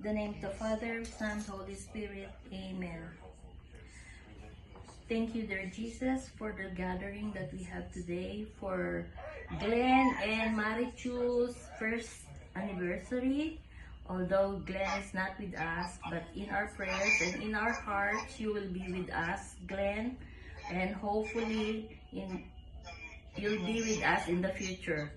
In the name of the Father, Son, Holy Spirit. Amen. Thank you, dear Jesus, for the gathering that we have today for Glenn and Marichu's first anniversary. Although Glenn is not with us, but in our prayers and in our hearts, you will be with us, Glenn, and hopefully you'll be with us in the future.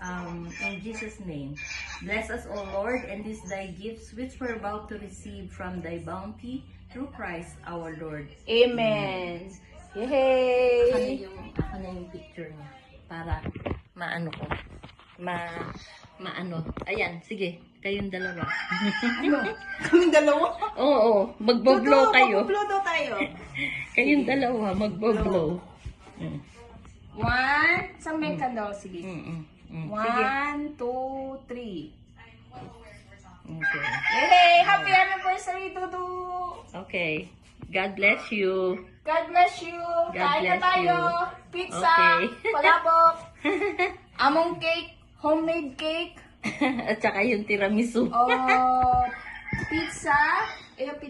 In Jesus' name. Bless us, O Lord, and these thy gifts which we're about to receive from thy bounty through Christ our Lord. Amen. Ako Yay! na yung picture niya para maano ko. Maano. Ayan, sige. Kayong dalawa. Ano? Kaming dalawa? Oo, magbo-blow kayo. Magbo-blow daw tayo. Kayong dalawa, magbo-blow. 1, saan may kandol? Sige. Sige. 1, 2, 3. Okay. Yay! Happy anniversary, Dudu! Okay. God bless you. God bless you! God Kain na bless tayo! you. Pizza! Okay. Palabok! Among cake! Homemade cake! At saka yung tiramisu. Oh, pizza!